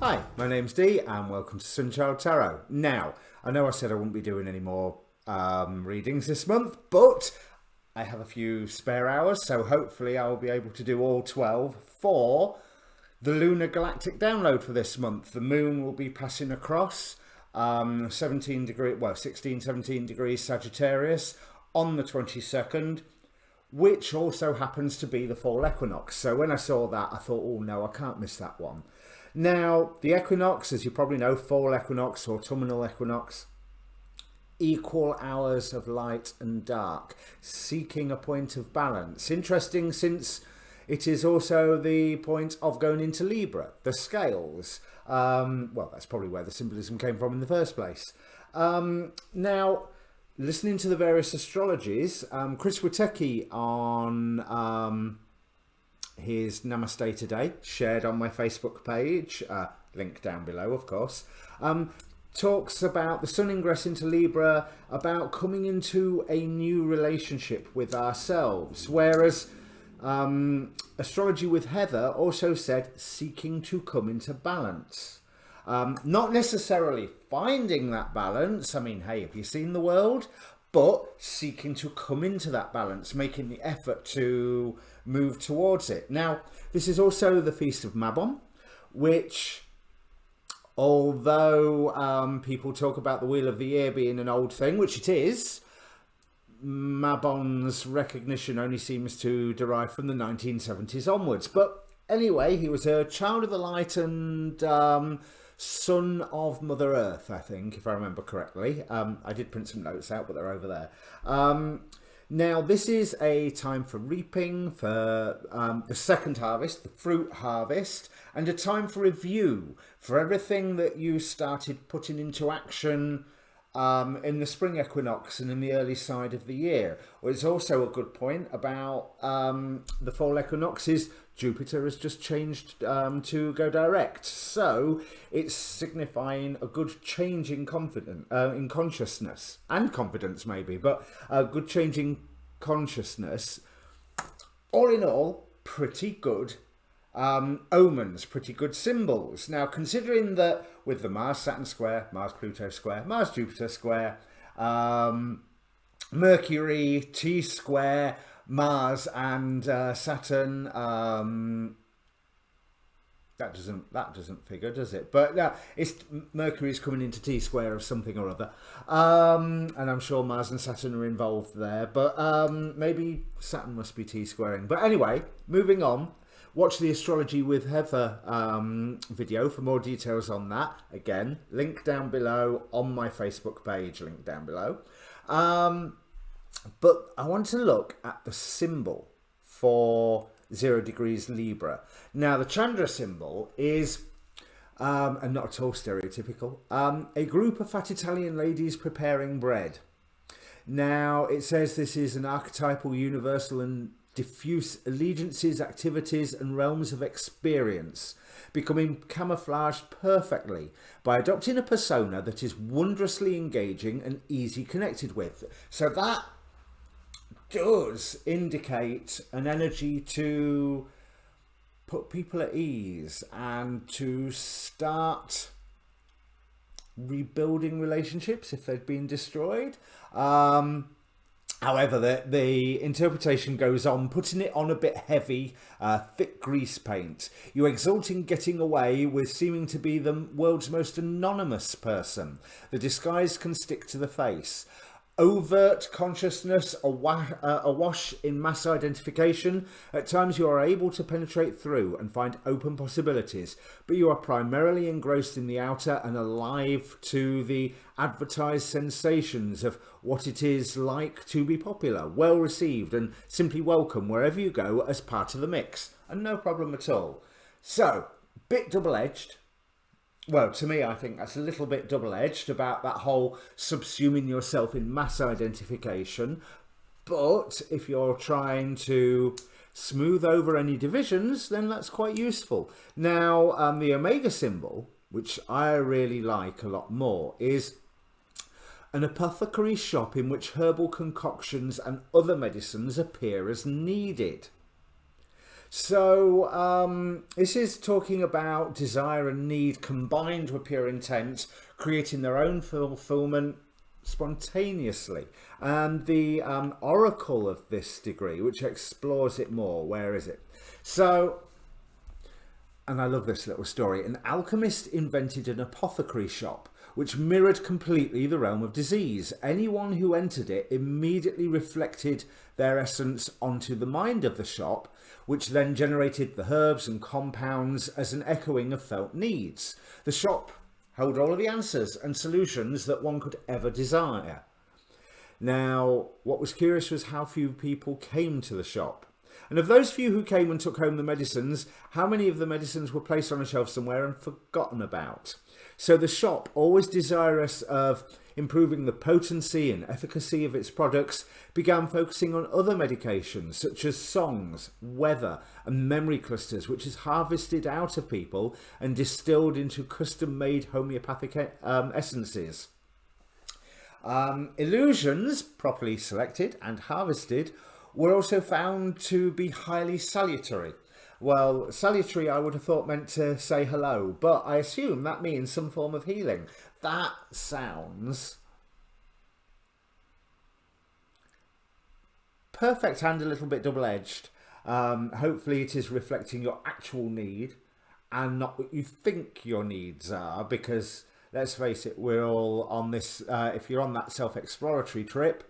Hi, my name's Dee and welcome to Untitled Tarot. Now, I know I said I wouldn't be doing any more readings this month, but I have a few spare hours, so hopefully I'll be able to do all 12 for the Lunar Galactic download for this month. The moon will be passing across 16, 17 degrees Sagittarius on the 22nd, which also happens to be the fall equinox. So when I saw that, I thought, oh no, I can't miss that one. Now, the equinox, as you probably know, fall equinox, autumnal equinox, equal hours of light and dark, seeking a point of balance. Interesting, since it is also the point of going into Libra, the scales. Well, that's probably where the symbolism came from in the first place. Now, listening to the various astrologies, Chris Witecki on his Namaste Today, shared on my Facebook page, link down below, of course, talks about the sun ingress into Libra, about coming into a new relationship with ourselves, whereas Astrology with Heather also said seeking to come into balance. Not necessarily finding that balance. I mean, hey, have you seen the world? But seeking to come into that balance, making the effort to move towards it. Now, this is also the Feast of Mabon, which, although people talk about the Wheel of the Year being an old thing, which it is, Mabon's recognition only seems to derive from the 1970s onwards. But anyway, he was a child of the light and son of Mother Earth, I think, if I remember correctly. I did print some notes out, but they're over there. Now, this is a time for reaping, for the second harvest, the fruit harvest, and a time for review for everything that you started putting into action in the spring equinox and in the early side of the year. Well, it's also a good point about the fall equinox is Jupiter has just changed to go direct, so it's signifying a good change in in consciousness and confidence, maybe, but a good change in consciousness. All in all, pretty good omens, pretty good symbols. Now, considering that with the Mars-Saturn square, Mars-Pluto square, Mars-Jupiter square, Mercury, T-square, Mars and Saturn, that doesn't figure, does it? But it's Mercury's coming into T-square of something or other, and I'm sure Mars and Saturn are involved there, but maybe Saturn must be T-squaring. But anyway, moving on. Watch the Astrology with Heather video for more details on that. Again, link down below on my Facebook page, link down below. But I want to look at the symbol for 0 degrees Libra. Now, the Chandra symbol is, and not at all stereotypical, a group of fat Italian ladies preparing bread. Now, it says this is an archetypal, universal and diffuse allegiances, activities and realms of experience, becoming camouflaged perfectly by adopting a persona that is wondrously engaging and easy connected with. So that does indicate an energy to put people at ease and to start rebuilding relationships if they've been destroyed. However, the interpretation goes on, putting it on a bit heavy, thick grease paint. You exult in getting away with seeming to be the world's most anonymous person. The disguise can stick to the face. Overt consciousness awash in mass identification. At times you are able to penetrate through and find open possibilities, but you are primarily engrossed in the outer and alive to the advertised sensations of what it is like to be popular, well received and simply welcome wherever you go as part of the mix, and no problem at all. So, bit double-edged. Well, to me, I think that's a little bit double-edged about that whole subsuming yourself in mass identification. But if you're trying to smooth over any divisions, then that's quite useful. Now, the Omega symbol, which I really like a lot more, is an apothecary shop in which herbal concoctions and other medicines appear as needed. So this is talking about desire and need combined with pure intent, creating their own fulfillment spontaneously. And the oracle of this degree, which explores it more, where is it? So, and I love this little story, an alchemist invented an apothecary shop which mirrored completely the realm of disease. Anyone who entered it immediately reflected their essence onto the mind of the shop, which then generated the herbs and compounds as an echoing of felt needs. The shop held all of the answers and solutions that one could ever desire. Now, what was curious was how few people came to the shop. And of those few who came and took home the medicines, how many of the medicines were placed on a shelf somewhere and forgotten about? So the shop, always desirous of improving the potency and efficacy of its products, began focusing on other medications such as songs, weather and memory clusters, which is harvested out of people and distilled into custom-made homeopathic essences. Illusions, properly selected and harvested, were also found to be highly salutary. Well, salutary I would have thought meant to say hello, but I assume that means some form of healing. That sounds perfect and a little bit double-edged. Hopefully it is reflecting your actual need and not what you think your needs are, because let's face it, we're all on this, if you're on that self-exploratory trip,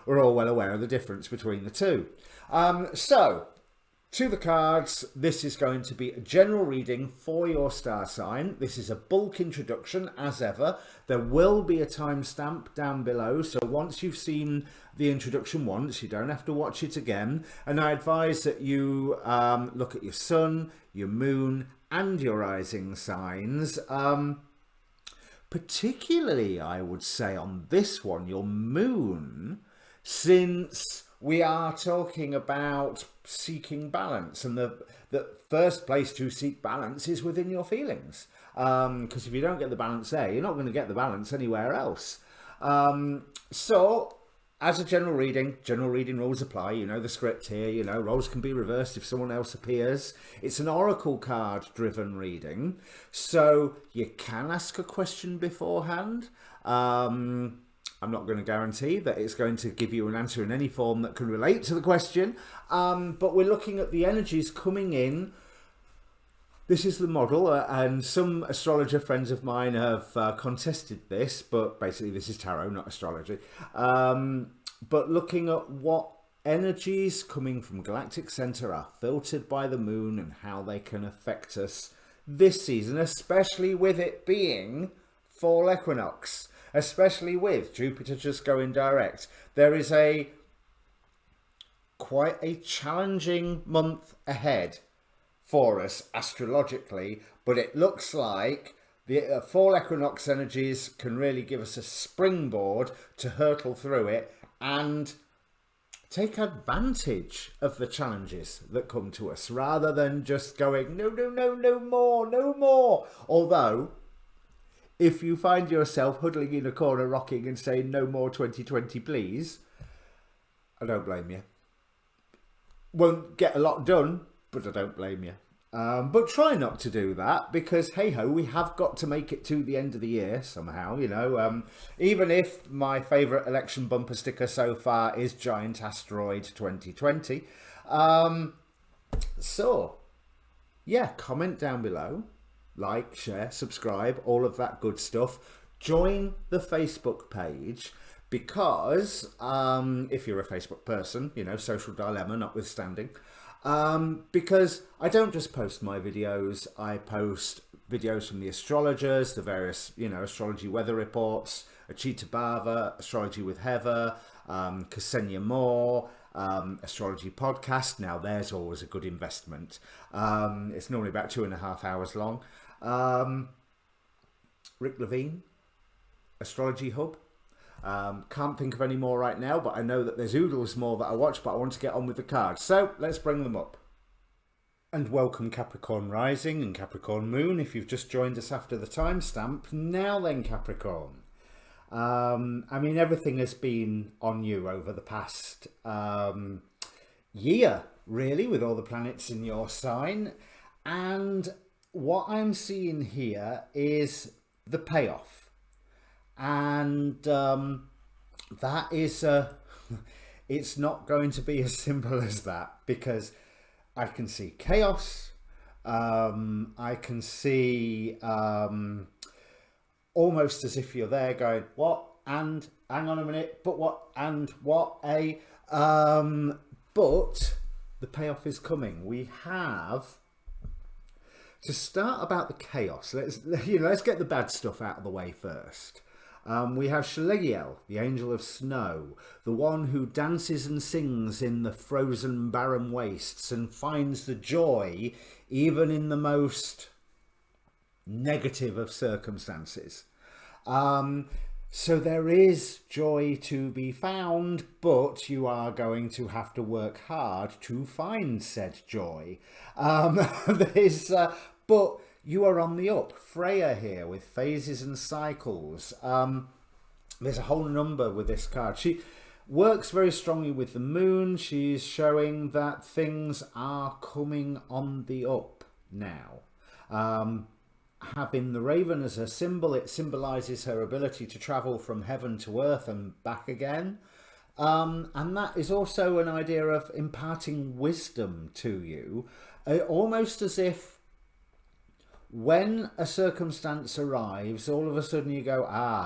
we're all well aware of the difference between the two. So, to the cards, this is going to be a general reading for your star sign. This is a bulk introduction, as ever. There will be a timestamp down below, so once you've seen the introduction once, you don't have to watch it again. And I advise that you look at your sun, your moon, and your rising signs. Particularly, I would say, on this one, your moon, since we are talking about seeking balance, and the first place to seek balance is within your feelings, because if you don't get the balance there, you're not going to get the balance anywhere else. So as a general reading rules apply. You know the script here, you know, roles can be reversed if someone else appears. It's an oracle card driven reading, so you can ask a question beforehand. I'm not going to guarantee that it's going to give you an answer in any form that can relate to the question, but we're looking at the energies coming in. This is the model, and some astrologer friends of mine have contested this, but basically this is tarot, not astrology. But looking at what energies coming from Galactic Center are filtered by the moon and how they can affect us this season, especially with it being fall equinox. Especially with Jupiter just going direct. There is quite a challenging month ahead for us astrologically, but it looks like the fall equinox energies can really give us a springboard to hurtle through it and take advantage of the challenges that come to us, rather than just going, no, no, no, no more, no more. Although, if you find yourself huddling in a corner rocking and saying, no more 2020 please, I don't blame you. Won't get a lot done, but I don't blame you. But try not to do that, because hey ho, we have got to make it to the end of the year somehow, you know. Even if my favourite election bumper sticker so far is Giant Asteroid 2020. So, yeah, comment down below. Like, share, subscribe, all of that good stuff. Join the Facebook page, because if you're a Facebook person, you know, social dilemma notwithstanding, because I don't just post my videos, I post videos from the astrologers, the various, you know, astrology weather reports, Achita Bava, Astrology with Heather, Ksenia Moore, astrology podcast. Now there's always a good investment. It's normally about 2.5 hours long. Rick Levine, Astrology Hub. Can't think of any more right now, but I know that there's oodles more that I watch, but I want to get on with the cards. So let's bring them up. And welcome Capricorn Rising and Capricorn Moon, if you've just joined us after the timestamp. Now then, Capricorn. I mean, everything has been on you over the past year, really, with all the planets in your sign. And what I'm seeing here is the payoff. And that is, it's not going to be as simple as that, because I can see chaos. I can see almost as if you're there going, what? And hang on a minute, but what? And what? But the payoff is coming. We have to start about the chaos. Let's get the bad stuff out of the way first. We have Schlegiel, the angel of snow, the one who dances and sings in the frozen barren wastes and finds the joy even in the most negative of circumstances. So there is joy to be found, but you are going to have to work hard to find said joy. But you are on the up. Freya here with phases and cycles. There's a whole number with this card. She works very strongly with the moon. She's showing that things are coming on the up now. Having the raven as a symbol, it symbolises her ability to travel from heaven to earth and back again. And that is also an idea of imparting wisdom to you, almost as if when a circumstance arrives, all of a sudden you go,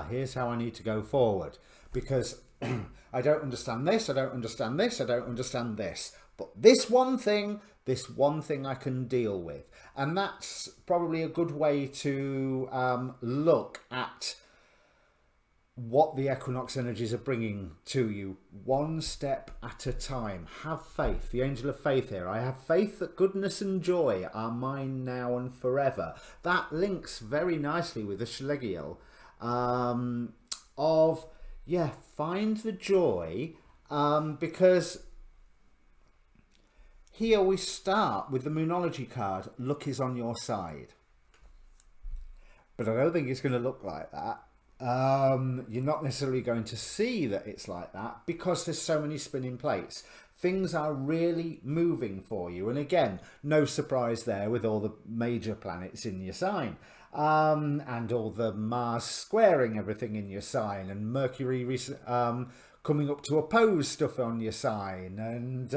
here's how I need to go forward, because I don't understand this, I don't understand this, I don't understand this, but this one thing I can deal with. And that's probably a good way to look at what the equinox energies are bringing to you, one step at a time. Have faith. The angel of faith here. I have faith that goodness and joy are mine now and forever. That links very nicely with the Schlegiel find the joy, because here we start with the Moonology card. Luck is on your side, but I don't think it's going to look like that. You're not necessarily going to see that it's like that, because there's so many spinning plates. Things are really moving for you, and again, no surprise there with all the major planets in your sign, and all the Mars squaring everything in your sign, and Mercury coming up to oppose stuff on your sign. And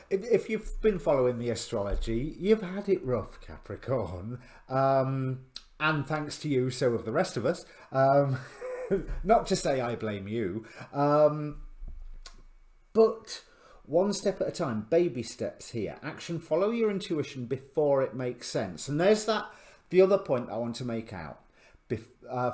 if you've been following the astrology, you've had it rough, Capricorn. And thanks to you, so have the rest of us. Not to say I blame you. But one step at a time, baby steps here. Action, follow your intuition before it makes sense. And there's the other point I want to make out.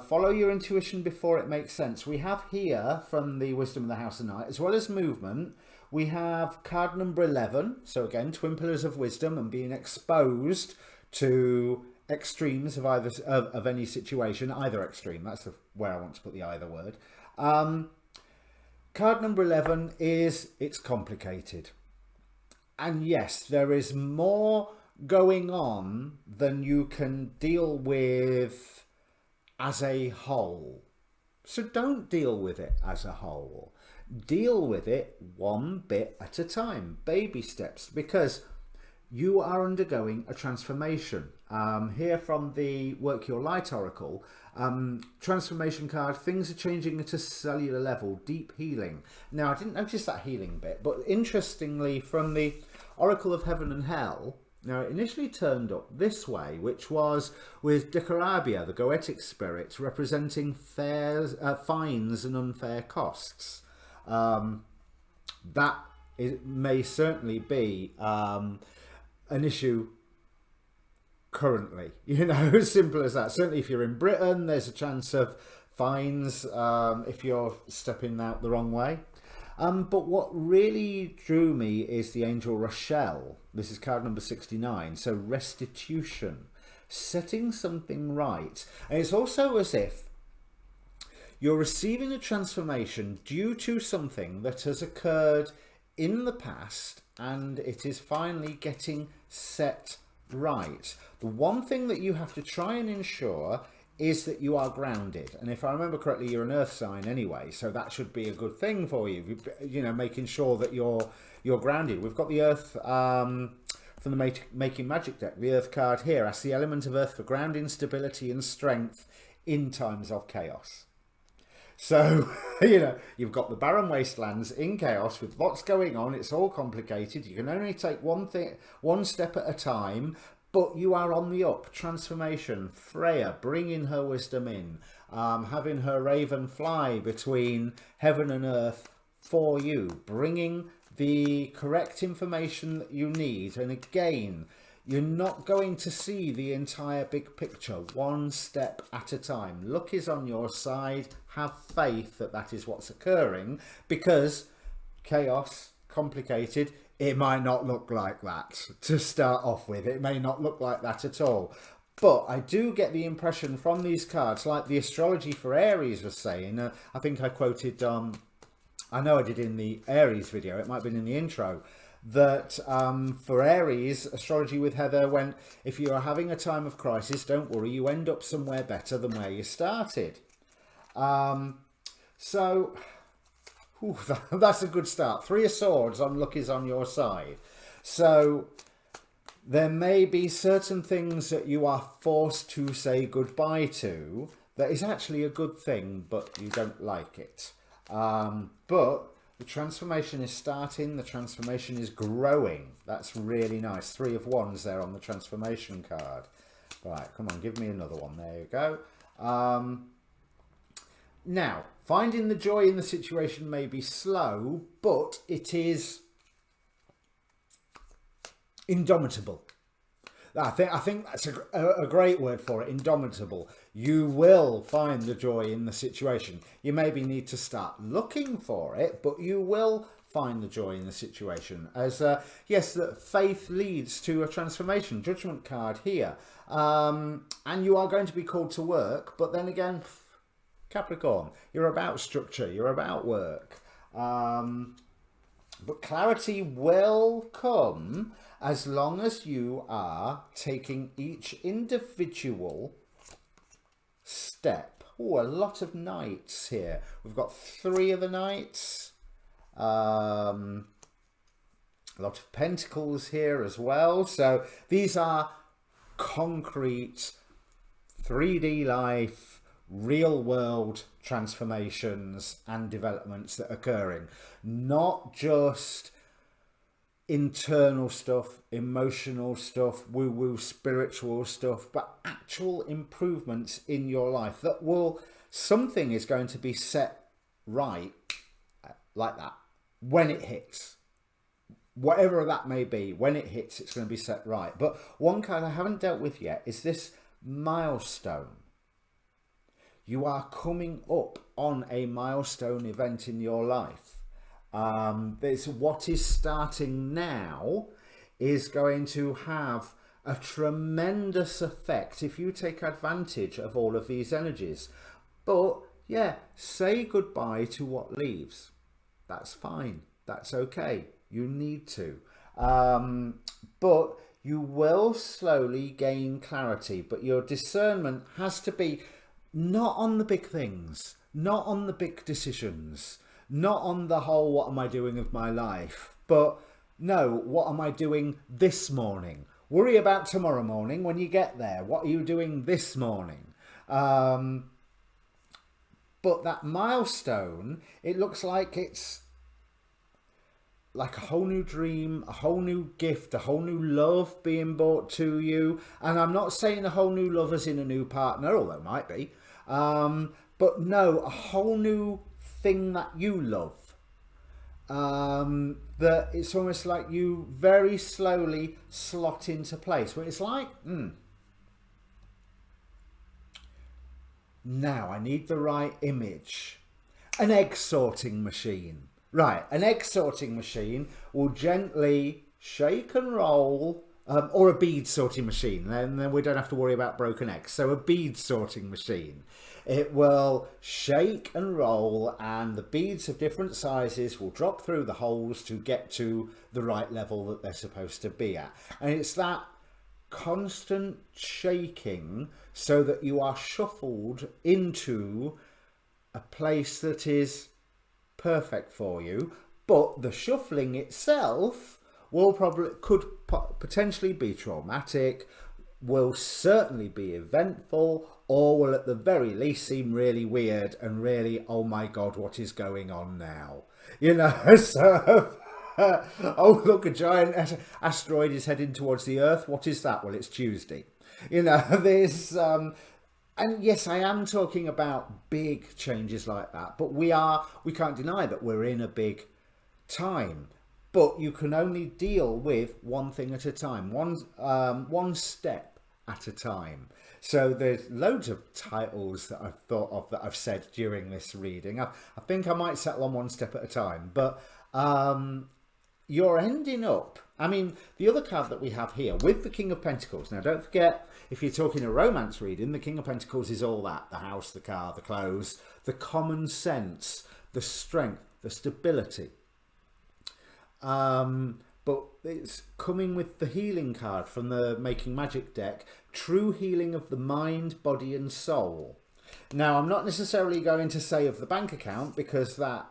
Follow your intuition before it makes sense. We have here, from the Wisdom of the House of Night, as well as movement, we have card number 11. So again, twin pillars of wisdom and being exposed to extremes of of any situation, either extreme. That's where I want to put the either word. Card number 11 is, it's complicated. And yes, there is more going on than you can deal with as a whole. So don't deal with it as a whole. Deal with it one bit at a time, baby steps, because you are undergoing a transformation. Here from the Work Your Light Oracle, transformation card, things are changing at a cellular level, deep healing. Now, I didn't notice that healing bit, but interestingly, from the Oracle of Heaven and Hell, now it initially turned up this way, which was with Decarabia, the Goetic spirit, representing fines and unfair costs. That may certainly be an issue currently, as simple as that. Certainly if you're in Britain, there's a chance of fines if you're stepping out the wrong way. But what really drew me is the angel Rochelle. This is card number 69. So restitution, setting something right. And it's also as if you're receiving a transformation due to something that has occurred in the past, and it is finally getting set right. The one thing that you have to try and ensure is that you are grounded. And if I remember correctly, you're an earth sign anyway, so that should be a good thing for you. You know, making sure that you're grounded. We've got the earth from the Making Magic deck, the earth card here. Asks the element of earth for grounding, stability and strength in times of chaos. So, you know, you've got the barren wastelands in chaos with lots going on. It's all complicated. You can only take one step at a time, but you are on the up. Transformation, Freya, bringing her wisdom in, having her raven fly between heaven and earth for you, bringing the correct information that you need. And again, you're not going to see the entire big picture, one step at a time. Luck is on your side. Have faith that that is what's occurring, because chaos, complicated, it might not look like that to start off with. It may not look like that at all. But I do get the impression from these cards, like the astrology for Aries was saying, I think I quoted, I know I did in the Aries video, it might have been in the intro, that for Aries, astrology with Heather went, if you are having a time of crisis, don't worry, you end up somewhere better than where you started. So, that's a good start. 3 of Swords on luck is on your side. So, there may be certain things that you are forced to say goodbye to that is actually a good thing, but you don't like it. But the transformation is starting, the transformation is growing. That's really nice. 3 of Wands there on the transformation card. Right, come on, give me another one. There you go. Now, finding the joy in the situation may be slow, but it is indomitable. I think that's a great word for it, indomitable. You will find the joy in the situation. You maybe need to start looking for it, but you will find the joy in the situation. As yes, that faith leads to a transformation. Judgment card here. And you are going to be called to work, but then again, Capricorn, you're about structure, you're about work. But clarity will come as long as you are taking each individual step. Oh, a lot of knights here. We've got 3 of the knights. A lot of pentacles here as well. So these are concrete 3D life, real world transformations and developments that are occurring. Not just internal stuff, emotional stuff, woo-woo spiritual stuff, but actual improvements in your life that will, something is going to be set right like that when it hits. Whatever that may be, when it hits, it's going to be set right. But one card I haven't dealt with yet is this milestone. You are coming up on a milestone event in your life. There's what is starting now is going to have a tremendous effect if you take advantage of all of these energies. But yeah, say goodbye to what leaves. That's fine. That's okay. You need to. But you will slowly gain clarity. But your discernment has to be not on the big things, not on the big decisions, not on the whole, what am I doing with my life? But no, what am I doing this morning? Worry about tomorrow morning when you get there. What are you doing this morning? But that milestone, it looks like it's like a whole new dream, a whole new gift, a whole new love being brought to you. And I'm not saying a whole new love as in a new partner, although it might be. But no, a whole new thing that you love. That it's almost like you very slowly slot into place. Where it's like, now I need the right image. An egg sorting machine. Right, an egg sorting machine will gently shake and roll, or a bead sorting machine, and then we don't have to worry about broken eggs. So a bead sorting machine. It will shake and roll, and the beads of different sizes will drop through the holes to get to the right level that they're supposed to be at. And it's that constant shaking so that you are shuffled into a place that is perfect for you. But the shuffling itself could potentially be traumatic, will certainly be eventful, or will at the very least seem really weird and really, oh my God, what is going on now? You know, so, oh look, a giant asteroid is heading towards the Earth. What is that? Well, it's Tuesday. You know, there's, and yes, I am talking about big changes like that, but we can't deny that we're in a big time. But you can only deal with one thing at a time, one step at a time. So there's loads of titles that I've thought of that I've said during this reading. I think I might settle on one step at a time, but you're ending up, I mean, the other card that we have here with the King of Pentacles. Now, don't forget, if you're talking a romance reading, the King of Pentacles is all that: the house, the car, the clothes, the common sense, the strength, the stability. But it's coming with the healing card from the Making Magic deck, true healing of the mind, body and soul. Now, I'm not necessarily going to say of the bank account, because that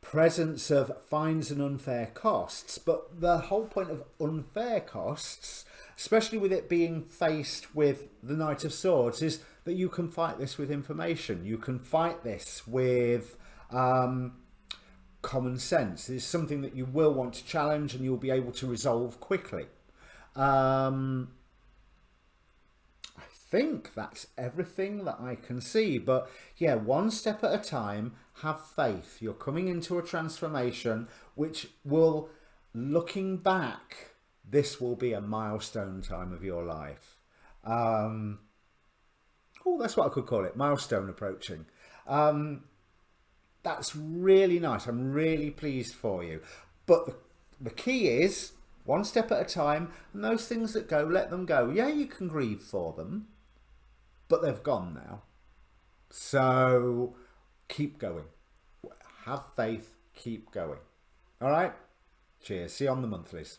presence of fines and unfair costs, but the whole point of unfair costs, especially with it being faced with the Knight of Swords, is that you can fight this with information. You can fight this with common sense. It's something that you will want to challenge and you'll be able to resolve quickly. I think that's everything that I can see, but yeah, one step at a time. Have faith. You're coming into a transformation which will, looking back, this will be a milestone time of your life. Oh, that's what I could call it, milestone approaching. That's really nice. I'm really pleased for you. But the key is one step at a time, and those things that go, let them go. Yeah, you can grieve for them, but they've gone now. So keep going. Have faith. Keep going. All right? Cheers. See you on the monthlies.